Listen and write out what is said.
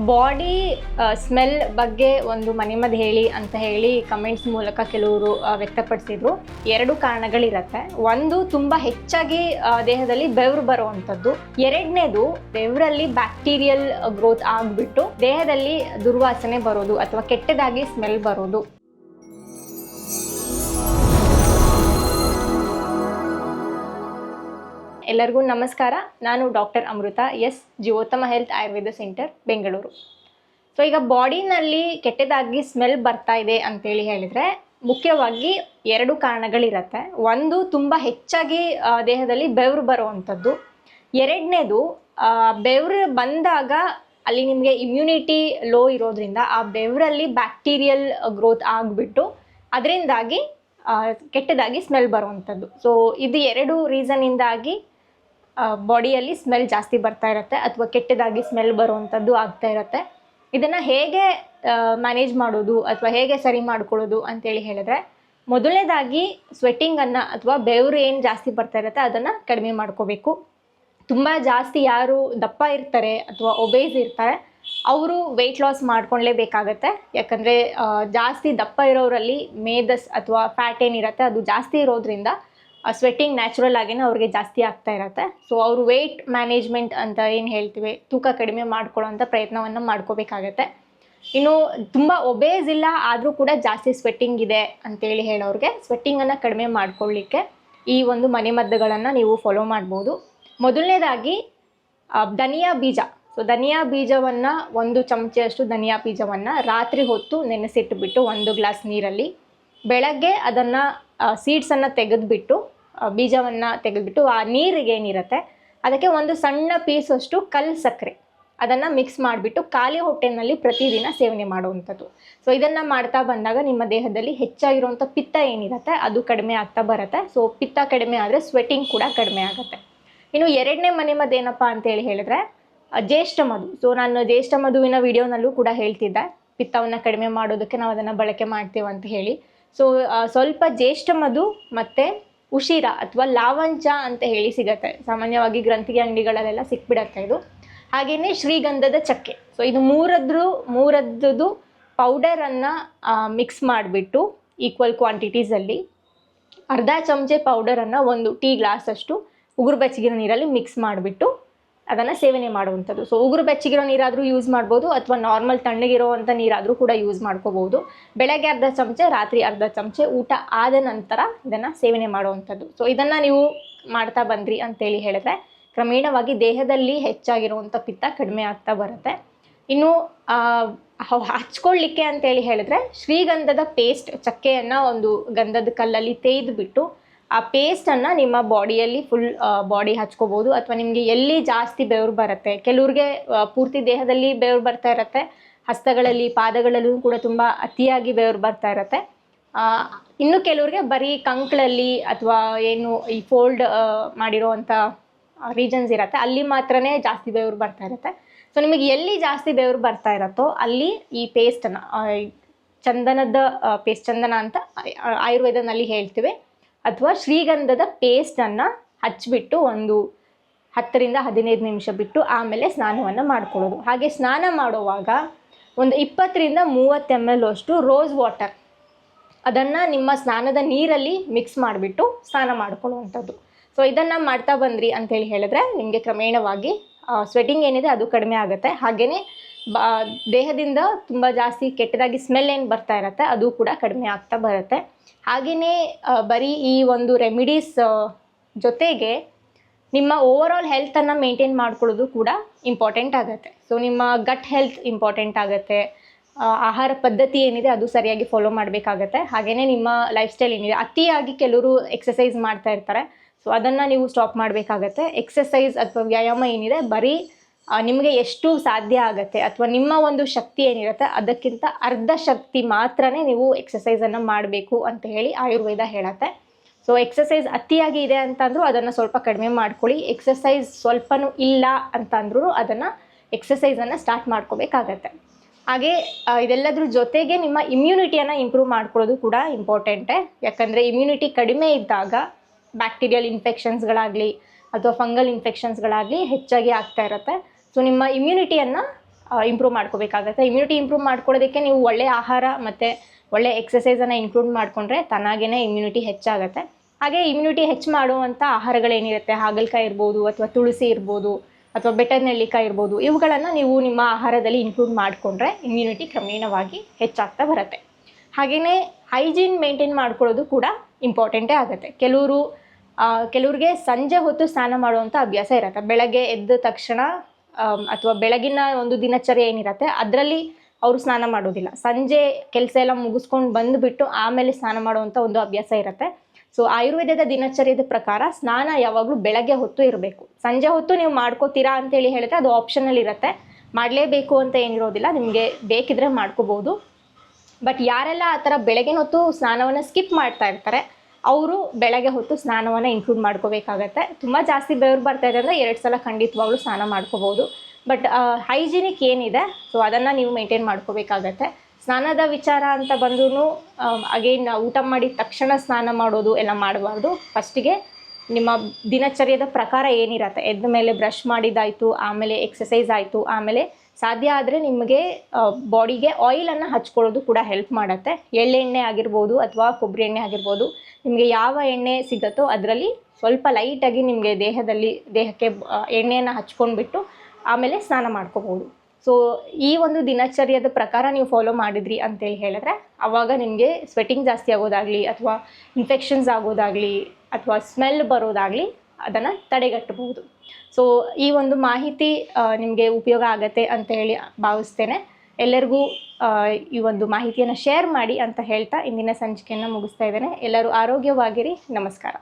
Body smell ಬಗ್ಗೆ ಒಂದು ಮನೆಮದ್ದು ಹೇಳಿ ಅಂತ ಹೇಳಿ ಕಮೆಂಟ್ಸ್ ಮೂಲಕ ಕೆಲವರು ವ್ಯಕ್ತಪಡಿಸಿದ್ರು. 2 ಕಾರಣಗಳಿರುತ್ತೆ. ಒಂದು, ತುಂಬ ಹೆಚ್ಚಾಗಿ ದೇಹದಲ್ಲಿ ಬೆವರು ಬರುವಂಥದ್ದು. 2ನೇದು, ಬೆವರಲ್ಲಿ ಬ್ಯಾಕ್ಟೀರಿಯಲ್ ಗ್ರೋತ್ ಆಗಿಬಿಟ್ಟು ದೇಹದಲ್ಲಿ ದುರ್ವಾಸನೆ ಬರೋದು ಅಥವಾ ಕೆಟ್ಟದಾಗಿ ಸ್ಮೆಲ್ ಬರೋದು. ಎಲ್ಲರಿಗೂ ನಮಸ್ಕಾರ. ನಾನು doctor Amrutha S, Jeevottama health Ayurveda centre, Bengaluru. So ಈಗ ಬಾಡಿನಲ್ಲಿ ಕೆಟ್ಟದಾಗಿ ಸ್ಮೆಲ್ ಬರ್ತಾ ಇದೆ ಅಂತೇಳಿ ಹೇಳಿದರೆ ಮುಖ್ಯವಾಗಿ 2 ಕಾರಣಗಳಿರುತ್ತೆ. ಒಂದು, ತುಂಬ ಹೆಚ್ಚಾಗಿ ದೇಹದಲ್ಲಿ ಬೆವರು ಬರುವಂಥದ್ದು. 2ನೇದು, ಬೆವರು ಬಂದಾಗ ಅಲ್ಲಿ ನಿಮಗೆ ಇಮ್ಯುನಿಟಿ ಲೋ ಇರೋದ್ರಿಂದ ಆ ಬೆವರಲ್ಲಿ ಬ್ಯಾಕ್ಟೀರಿಯಲ್ ಗ್ರೋತ್ ಆಗಿಬಿಟ್ಟು ಅದರಿಂದಾಗಿ ಕೆಟ್ಟದಾಗಿ ಸ್ಮೆಲ್ ಬರುವಂಥದ್ದು. ಸೊ ಇದು 2 ರೀಸನ್ನಿಂದಾಗಿ ಬಾಡಿಯಲ್ಲಿ ಸ್ಮೆಲ್ ಜಾಸ್ತಿ ಬರ್ತಾ ಇರುತ್ತೆ ಅಥವಾ ಕೆಟ್ಟದಾಗಿ ಸ್ಮೆಲ್ ಬರುವಂಥದ್ದು ಆಗ್ತಾ ಇರುತ್ತೆ. ಇದನ್ನು ಹೇಗೆ ಮ್ಯಾನೇಜ್ ಮಾಡೋದು ಅಥವಾ ಹೇಗೆ ಸರಿ ಮಾಡ್ಕೊಳ್ಳೋದು ಅಂತೇಳಿ ಹೇಳಿದ್ರೆ, ಮೊದಲನೇದಾಗಿ ಸ್ವೆಟ್ಟಿಂಗನ್ನು ಅಥವಾ ಬೆವರು ಏನು ಜಾಸ್ತಿ ಬರ್ತಾ ಇರುತ್ತೆ ಅದನ್ನು ಕಡಿಮೆ ಮಾಡ್ಕೋಬೇಕು. ತುಂಬ ಜಾಸ್ತಿ ಯಾರು ದಪ್ಪ ಇರ್ತಾರೆ ಅಥವಾ ಒಬೇಸ್ ಇರ್ತಾರೆ ಅವರು ವೆಯ್ಟ್ ಲಾಸ್ ಮಾಡ್ಕೊಳ್ಳೇಬೇಕಾಗತ್ತೆ. ಯಾಕಂದರೆ ಜಾಸ್ತಿ ದಪ್ಪ ಇರೋರಲ್ಲಿ ಮೇದಸ್ ಅಥವಾ ಫ್ಯಾಟ್ ಏನಿರುತ್ತೆ ಅದು ಜಾಸ್ತಿ ಇರೋದ್ರಿಂದ ಸ್ವೆಟ್ಟಿಂಗ್ ನ್ಯಾಚುರಲ್ ಆಗಿನೇ ಅವ್ರಿಗೆ ಜಾಸ್ತಿ ಆಗ್ತಾ ಇರುತ್ತೆ. ಸೊ ಅವರು ವೆಯ್ಟ್ ಮ್ಯಾನೇಜ್ಮೆಂಟ್ ಅಂತ ಏನು ಹೇಳ್ತೀವಿ, ತೂಕ ಕಡಿಮೆ ಮಾಡ್ಕೊಳ್ಳೋಂಥ ಪ್ರಯತ್ನವನ್ನು ಮಾಡ್ಕೋಬೇಕಾಗತ್ತೆ. ಇನ್ನು ತುಂಬ ಒಬೇಸ್ ಇಲ್ಲ ಆದರೂ ಕೂಡ ಜಾಸ್ತಿ ಸ್ವೆಟ್ಟಿಂಗ್ ಇದೆ ಅಂತೇಳಿ ಹೇಳೋರಿಗೆ ಸ್ವೆಟ್ಟಿಂಗನ್ನು ಕಡಿಮೆ ಮಾಡ್ಕೊಳ್ಳಿಕ್ಕೆ ಈ ಒಂದು ಮನೆಮದ್ದುಗಳನ್ನು ನೀವು ಫಾಲೋ ಮಾಡ್ಬೋದು. ಮೊದಲನೇದಾಗಿ ಧನಿಯಾ ಬೀಜ. ಸೊ ಧನಿಯಾ ಬೀಜವನ್ನು 1 ಚಮಚೆಯಷ್ಟು ಧನಿಯಾ ಬೀಜವನ್ನು ರಾತ್ರಿ ಹೊತ್ತು ನೆನೆಸಿಟ್ಟುಬಿಟ್ಟು 1 ಗ್ಲಾಸ್ ನೀರಲ್ಲಿ, ಬೆಳಗ್ಗೆ ಅದನ್ನು ಸೀಡ್ಸನ್ನು ತೆಗೆದುಬಿಟ್ಟು ಬೀಜವನ್ನು ತೆಗೆದುಬಿಟ್ಟು ಆ ನೀರಿಗೆ ಏನಿರುತ್ತೆ ಅದಕ್ಕೆ ಒಂದು ಸಣ್ಣ ಪೀಸಷ್ಟು ಕಲ್ಲು ಸಕ್ಕರೆ ಅದನ್ನು ಮಿಕ್ಸ್ ಮಾಡಿಬಿಟ್ಟು ಖಾಲಿ ಹೊಟ್ಟೆನಲ್ಲಿ ಪ್ರತಿದಿನ ಸೇವನೆ ಮಾಡುವಂಥದ್ದು. ಸೊ ಇದನ್ನು ಮಾಡ್ತಾ ಬಂದಾಗ ನಿಮ್ಮ ದೇಹದಲ್ಲಿ ಹೆಚ್ಚಾಗಿರುವಂಥ ಪಿತ್ತ ಏನಿರುತ್ತೆ ಅದು ಕಡಿಮೆ ಆಗ್ತಾ ಬರುತ್ತೆ. ಸೊ ಪಿತ್ತ ಕಡಿಮೆ ಆದರೆ ಸ್ವೆಟ್ಟಿಂಗ್ ಕೂಡ ಕಡಿಮೆ ಆಗುತ್ತೆ. ಇನ್ನು 2ನೇ ಮನೆಮದ್ದು ಏನಪ್ಪ ಅಂತೇಳಿ ಹೇಳಿದ್ರೆ ಜ್ಯೇಷ್ಠ ಮಧು. ಸೊ ನಾನು ಜ್ಯೇಷ್ಠ ಮಧುವಿನ ವಿಡಿಯೋನಲ್ಲೂ ಕೂಡ ಹೇಳ್ತಿದ್ದೆ ಪಿತ್ತವನ್ನು ಕಡಿಮೆ ಮಾಡೋದಕ್ಕೆ ನಾವು ಅದನ್ನು ಬಳಕೆ ಮಾಡ್ತೀವಿ ಅಂತ ಹೇಳಿ. ಸೊ ಸ್ವಲ್ಪ ಜ್ಯೇಷ್ಠ ಮಧು ಮತ್ತು ಉಶಿರ ಅಥವಾ ಲಾವಂಚ ಅಂತ ಹೇಳಿ ಸಿಗುತ್ತೆ. ಸಾಮಾನ್ಯವಾಗಿ ಗ್ರಂಥಿಗೆ ಅಂಗಡಿಗಳಲ್ಲೆಲ್ಲ ಸಿಕ್ಬಿಡತ್ತೆ ಇದು. ಹಾಗೆಯೇ ಶ್ರೀಗಂಧದ ಚಕ್ಕೆ. ಸೊ ಇದು ಮೂರದ್ದು ಪೌಡರನ್ನು ಮಿಕ್ಸ್ ಮಾಡಿಬಿಟ್ಟು ಈಕ್ವಲ್ ಕ್ವಾಂಟಿಟೀಸಲ್ಲಿ ಅರ್ಧ ಚಮಚೆ ಪೌಡರನ್ನು 1 ಟೀ ಗ್ಲಾಸಷ್ಟು ಉಗುರು ಬೆಚ್ಚಗಿರೋ ನೀರಲ್ಲಿ ಮಿಕ್ಸ್ ಮಾಡಿಬಿಟ್ಟು ಅದನ್ನು ಸೇವನೆ ಮಾಡುವಂಥದ್ದು. ಸೊ ಉಗುರು ಬೆಚ್ಚಗಿರೋ ನೀರಾದರೂ ಯೂಸ್ ಮಾಡ್ಬೋದು ಅಥವಾ ನಾರ್ಮಲ್ ತಣ್ಣಗಿರೋವಂಥ ನೀರಾದರೂ ಕೂಡ ಯೂಸ್ ಮಾಡ್ಕೋಬೋದು. ಬೆಳಗ್ಗೆ ಅರ್ಧ ಚಮಚೆ, ರಾತ್ರಿ ಅರ್ಧ ಚಮಚೆ, ಊಟ ಆದ ನಂತರ ಇದನ್ನು ಸೇವನೆ ಮಾಡುವಂಥದ್ದು. ಸೊ ಇದನ್ನು ನೀವು ಮಾಡ್ತಾ ಬಂದ್ರಿ ಅಂತೇಳಿ ಹೇಳಿದ್ರೆ ಕ್ರಮೇಣವಾಗಿ ದೇಹದಲ್ಲಿ ಹೆಚ್ಚಾಗಿರುವಂಥ ಪಿತ್ತ ಕಡಿಮೆ ಆಗ್ತಾ ಬರುತ್ತೆ. ಇನ್ನು ಹಚ್ಕೊಳ್ಳಿಕ್ಕೆ ಅಂತೇಳಿ ಹೇಳಿದ್ರೆ ಶ್ರೀಗಂಧದ ಪೇಸ್ಟ್, ಚಕ್ಕೆಯನ್ನು ಒಂದು ಗಂಧದ ಕಲ್ಲಲ್ಲಿ ತೆಗೆದುಬಿಟ್ಟು ಆ ಪೇಸ್ಟನ್ನು ನಿಮ್ಮ ಬಾಡಿಯಲ್ಲಿ ಫುಲ್ ಬಾಡಿ ಹಚ್ಕೋಬೋದು. ಅಥವಾ ನಿಮಗೆ ಎಲ್ಲಿ ಜಾಸ್ತಿ ಬೆವರು ಬರುತ್ತೆ, ಕೆಲವ್ರಿಗೆ ಪೂರ್ತಿ ದೇಹದಲ್ಲಿ ಬೆವರು ಬರ್ತಾ ಇರುತ್ತೆ, ಹಸ್ತಗಳಲ್ಲಿ ಪಾದಗಳಲ್ಲೂ ಕೂಡ ತುಂಬ ಅತಿಯಾಗಿ ಬೆವರು ಬರ್ತಾ ಇರುತ್ತೆ. ಇನ್ನು ಕೆಲವ್ರಿಗೆ ಬರೀ ಕಂಕ್ಳಲ್ಲಿ ಅಥವಾ ಏನು ಈ ಫೋಲ್ಡ್ ಮಾಡಿರೋವಂಥ ರೀಜನ್ಸ್ ಇರುತ್ತೆ ಅಲ್ಲಿ ಮಾತ್ರನೇ ಜಾಸ್ತಿ ಬೆವರು ಬರ್ತಾ ಇರುತ್ತೆ. ಸೊ ನಿಮಗೆ ಎಲ್ಲಿ ಜಾಸ್ತಿ ಬೆವರು ಬರ್ತಾ ಇರುತ್ತೋ ಅಲ್ಲಿ ಈ ಪೇಸ್ಟನ್ನು, ಚಂದನದ ಪೇಸ್ಟ್, ಚಂದನ ಅಂತ ಆಯುರ್ವೇದನಲ್ಲಿ ಹೇಳ್ತೀವಿ, ಅಥವಾ ಶ್ರೀಗಂಧದ ಪೇಸ್ಟನ್ನು ಹಚ್ಚಿಬಿಟ್ಟು ಒಂದು 10 ರಿಂದ 15 ನಿಮಿಷ ಬಿಟ್ಟು ಆಮೇಲೆ ಸ್ನಾನವನ್ನು ಮಾಡ್ಕೊಳ್ಳೋದು. ಹಾಗೆ ಸ್ನಾನ ಮಾಡುವಾಗ ಒಂದು 20 ರಿಂದ 30 ml ಅಷ್ಟು ರೋಸ್ ವಾಟರ್ ಅದನ್ನು ನಿಮ್ಮ ಸ್ನಾನದ ನೀರಲ್ಲಿ ಮಿಕ್ಸ್ ಮಾಡಿಬಿಟ್ಟು ಸ್ನಾನ ಮಾಡ್ಕೊಳ್ಳುವಂಥದ್ದು. ಸೊ ಇದನ್ನು ಮಾಡ್ತಾ ಬಂದ್ರಿ ಅಂತೇಳಿ ಹೇಳಿದ್ರೆ ನಿಮಗೆ ಕ್ರಮೇಣವಾಗಿ ಸ್ವೆಟ್ಟಿಂಗ್ ಏನಿದೆ ಅದು ಕಡಿಮೆ ಆಗುತ್ತೆ. ಹಾಗೆಯೇ ದೇಹದಿಂದ ತುಂಬ ಜಾಸ್ತಿ ಕೆಟ್ಟದಾಗಿ ಸ್ಮೆಲ್ ಏನು ಬರ್ತಾ ಇರುತ್ತೆ ಅದು ಕೂಡ ಕಡಿಮೆ ಆಗ್ತಾ ಬರುತ್ತೆ. ಹಾಗೆಯೇ ಬರೀ ಈ ಒಂದು ರೆಮಿಡೀಸ್ ಜೊತೆಗೆ ನಿಮ್ಮ ಓವರಾಲ್ ಹೆಲ್ತನ್ನು ಮೇಂಟೈನ್ ಮಾಡ್ಕೊಳ್ಳೋದು ಕೂಡ ಇಂಪಾರ್ಟೆಂಟ್ ಆಗುತ್ತೆ. ಸೊ ನಿಮ್ಮ ಗಟ್ ಹೆಲ್ತ್ ಇಂಪಾರ್ಟೆಂಟ್ ಆಗುತ್ತೆ. ಆಹಾರ ಪದ್ಧತಿ ಏನಿದೆ ಅದು ಸರಿಯಾಗಿ ಫಾಲೋ ಮಾಡಬೇಕಾಗತ್ತೆ. ಹಾಗೆಯೇ ನಿಮ್ಮ ಲೈಫ್ ಸ್ಟೈಲ್ ಏನಿದೆ, ಅತಿಯಾಗಿ ಕೆಲವರು ಎಕ್ಸಸೈಸ್ ಮಾಡ್ತಾ ಇರ್ತಾರೆ, ಸೊ ಅದನ್ನು ನೀವು ಸ್ಟಾಪ್ ಮಾಡಬೇಕಾಗತ್ತೆ. ಎಕ್ಸಸೈಸ್ ಅಥವಾ ವ್ಯಾಯಾಮ ಏನಿದೆ ಬರೀ ನಿಮಗೆ ಎಷ್ಟು ಸಾಧ್ಯ ಆಗುತ್ತೆ ಅಥವಾ ನಿಮ್ಮ ಒಂದು ಶಕ್ತಿ ಏನಿರುತ್ತೆ ಅದಕ್ಕಿಂತ ಅರ್ಧ ಶಕ್ತಿ ಮಾತ್ರನೇ ನೀವು ಎಕ್ಸಸೈಸನ್ನು ಮಾಡಬೇಕು ಅಂತ ಹೇಳಿ ಆಯುರ್ವೇದ ಹೇಳುತ್ತೆ. ಸೊ ಎಕ್ಸಸೈಸ್ ಅತಿಯಾಗಿ ಇದೆ ಅಂತಂದ್ರೂ ಅದನ್ನು ಸ್ವಲ್ಪ ಕಡಿಮೆ ಮಾಡ್ಕೊಳ್ಳಿ. ಎಕ್ಸಸೈಸ್ ಸ್ವಲ್ಪನೂ ಇಲ್ಲ ಅಂತಂದ್ರೂ ಅದನ್ನು ಎಕ್ಸಸೈಸನ್ನು ಸ್ಟಾರ್ಟ್ ಮಾಡ್ಕೋಬೇಕಾಗತ್ತೆ. ಹಾಗೆ ಇದೆಲ್ಲದ್ರ ಜೊತೆಗೆ ನಿಮ್ಮ ಇಮ್ಯುನಿಟಿಯನ್ನು ಇಂಪ್ರೂವ್ ಮಾಡ್ಕೊಳ್ಳೋದು ಕೂಡ ಇಂಪಾರ್ಟೆಂಟೇ. ಯಾಕಂದರೆ ಇಮ್ಯುನಿಟಿ ಕಡಿಮೆ ಇದ್ದಾಗ ಬ್ಯಾಕ್ಟೀರಿಯಲ್ ಇನ್ಫೆಕ್ಷನ್ಸ್ಗಳಾಗಲಿ ಅಥವಾ ಫಂಗಲ್ ಇನ್ಫೆಕ್ಷನ್ಸ್ಗಳಾಗಲಿ ಹೆಚ್ಚಾಗಿ ಆಗ್ತಾ ಇರುತ್ತೆ. ಸೊ ನಿಮ್ಮ ಇಮ್ಯುನಿಟಿಯನ್ನು ಇಂಪ್ರೂವ್ ಮಾಡ್ಕೋಬೇಕಾಗತ್ತೆ. ಇಮ್ಯುನಿಟಿ ಇಂಪ್ರೂವ್ ಮಾಡ್ಕೊಳ್ಳೋದಕ್ಕೆ ನೀವು ಒಳ್ಳೆಯ ಆಹಾರ ಮತ್ತು ಒಳ್ಳೆ ಎಕ್ಸಸೈಸನ್ನು ಇನ್ಕ್ಲೂಡ್ ಮಾಡಿಕೊಂಡ್ರೆ ತಾನಾಗೇ ಇಮ್ಯುನಿಟಿ ಹೆಚ್ಚಾಗುತ್ತೆ. ಹಾಗೆ ಇಮ್ಯುನಿಟಿ ಹೆಚ್ಚು ಮಾಡುವಂಥ ಆಹಾರಗಳೇನಿರುತ್ತೆ, ಹಾಗಲಕಾಯಿ ಇರ್ಬೋದು ಅಥವಾ ತುಳಸಿ ಇರ್ಬೋದು ಅಥವಾ ಬೆಟ್ಟದ ನೆಲ್ಲಿಕಾಯಿ ಇರ್ಬೋದು, ಇವುಗಳನ್ನು ನೀವು ನಿಮ್ಮ ಆಹಾರದಲ್ಲಿ ಇನ್ಕ್ಲೂಡ್ ಮಾಡಿಕೊಂಡ್ರೆ ಇಮ್ಯುನಿಟಿ ಕ್ರಮೇಣವಾಗಿ ಹೆಚ್ಚಾಗ್ತಾ ಬರುತ್ತೆ. ಹಾಗೆಯೇ ಹೈಜೀನ್ ಮೇಂಟೈನ್ ಮಾಡ್ಕೊಳ್ಳೋದು ಕೂಡ ಇಂಪಾರ್ಟೆಂಟೇ ಆಗುತ್ತೆ. ಕೆಲವ್ರಿಗೆ ಸಂಜೆ ಹೊತ್ತು ಸ್ನಾನ ಮಾಡುವಂಥ ಅಭ್ಯಾಸ ಇರುತ್ತೆ. ಬೆಳಗ್ಗೆ ಎದ್ದ ತಕ್ಷಣ ಅಥವಾ ಬೆಳಗಿನ ಒಂದು ದಿನಚರ್ಯ ಏನಿರುತ್ತೆ ಅದರಲ್ಲಿ ಅವರು ಸ್ನಾನ ಮಾಡೋದಿಲ್ಲ. ಸಂಜೆ ಕೆಲಸ ಎಲ್ಲ ಮುಗಿಸ್ಕೊಂಡು ಬಂದುಬಿಟ್ಟು ಆಮೇಲೆ ಸ್ನಾನ ಮಾಡುವಂಥ ಒಂದು ಅಭ್ಯಾಸ ಇರುತ್ತೆ. ಸೊ ಆಯುರ್ವೇದದ ದಿನಚರ್ಯದ ಪ್ರಕಾರ ಸ್ನಾನ ಯಾವಾಗಲೂ ಬೆಳಗ್ಗೆ ಹೊತ್ತು ಇರಬೇಕು. ಸಂಜೆ ಹೊತ್ತು ನೀವು ಮಾಡ್ಕೋತೀರಾ ಅಂತೇಳಿ ಹೇಳಿದ್ರೆ ಅದು ಆಪ್ಷನಲ್ ಇರುತ್ತೆ, ಮಾಡಲೇಬೇಕು ಅಂತ ಏನಿರೋದಿಲ್ಲ, ನಿಮಗೆ ಬೇಕಿದ್ರೆ ಮಾಡ್ಕೋಬೋದು. ಬಟ್ ಯಾರೆಲ್ಲ ಆ ಥರ ಬೆಳಗಿನ ಹೊತ್ತು ಸ್ನಾನವನ್ನು ಸ್ಕಿಪ್ ಮಾಡ್ತಾ ಇರ್ತಾರೆ ಅವರು ಬೆಳಗ್ಗೆ ಹೊತ್ತು ಸ್ನಾನವನ್ನು ಇನ್ಕ್ಲೂಡ್ ಮಾಡ್ಕೋಬೇಕಾಗತ್ತೆ. ತುಂಬ ಜಾಸ್ತಿ ಬೆವರು ಬರ್ತಾ ಇದೆ ಅಂದರೆ 2 ಸಲ ಖಂಡಿತವಾಗ್ಲೂ ಸ್ನಾನ ಮಾಡ್ಕೋಬೋದು. ಬಟ್ ಹೈಜಿನಿಕ್ ಏನಿದೆ ಸೊ ಅದನ್ನು ನೀವು ಮೇಂಟೈನ್ ಮಾಡ್ಕೋಬೇಕಾಗತ್ತೆ. ಸ್ನಾನದ ವಿಚಾರ ಅಂತ ಬಂದ್ರೂ ಅಗೇನ್ ಊಟ ಮಾಡಿದ ತಕ್ಷಣ ಸ್ನಾನ ಮಾಡೋದು ಎಲ್ಲ ಮಾಡಬಾರ್ದು. ಫಸ್ಟಿಗೆ ನಿಮ್ಮ ದಿನಚರ್ಯದ ಪ್ರಕಾರ ಏನಿರುತ್ತೆ, ಎದ್ದ ಮೇಲೆ ಬ್ರಷ್ ಮಾಡಿದ್ದಾಯಿತು, ಆಮೇಲೆ ಎಕ್ಸಸೈಸ್ ಆಯಿತು, ಆಮೇಲೆ ಸಾಧ್ಯ ಆದರೆ ನಿಮಗೆ ಬಾಡಿಗೆ ಆಯಿಲನ್ನು ಹಚ್ಕೊಳ್ಳೋದು ಕೂಡ ಹೆಲ್ಪ್ ಮಾಡುತ್ತೆ. ಎಳ್ಳೆಣ್ಣೆ ಆಗಿರ್ಬೋದು ಅಥವಾ ಕೊಬ್ಬರಿ ಎಣ್ಣೆ ಆಗಿರ್ಬೋದು, ನಿಮಗೆ ಯಾವ ಎಣ್ಣೆ ಸಿಗುತ್ತೋ ಅದರಲ್ಲಿ ಸ್ವಲ್ಪ ಲೈಟಾಗಿ ನಿಮಗೆ ದೇಹಕ್ಕೆ ಎಣ್ಣೆಯನ್ನು ಹಚ್ಕೊಂಡ್ಬಿಟ್ಟು ಆಮೇಲೆ ಸ್ನಾನ ಮಾಡ್ಕೋಬೋದು. ಸೊ ಈ ಒಂದು ದಿನಚರ್ಯದ ಪ್ರಕಾರ ನೀವು ಫಾಲೋ ಮಾಡಿದ್ರಿ ಅಂತೇಳಿ ಹೇಳಿದ್ರೆ ಆವಾಗ ನಿಮಗೆ ಸ್ವೆಟಿಂಗ್ ಜಾಸ್ತಿ ಆಗೋದಾಗಲಿ ಅಥವಾ ಇನ್ಫೆಕ್ಷನ್ಸ್ ಆಗೋದಾಗಲಿ ಅಥವಾ ಸ್ಮೆಲ್ ಬರೋದಾಗಲಿ ಅದನ್ನು ತಡೆಗಟ್ಟಬಹುದು. ಸೊ ಈ ಒಂದು ಮಾಹಿತಿ ನಿಮಗೆ ಉಪಯೋಗ ಆಗುತ್ತೆ ಅಂತ ಹೇಳಿ ಭಾವಿಸ್ತೇನೆ. ಎಲ್ಲರಿಗೂ ಈ ಒಂದು ಮಾಹಿತಿಯನ್ನು ಶೇರ್ ಮಾಡಿ ಅಂತ ಹೇಳ್ತಾ ಇಂದಿನ ಸಂಚಿಕೆಯನ್ನು ಮುಗಿಸ್ತಾ ಇದ್ದೇನೆ. ಎಲ್ಲರೂ ಆರೋಗ್ಯವಾಗಿರಿ. ನಮಸ್ಕಾರ.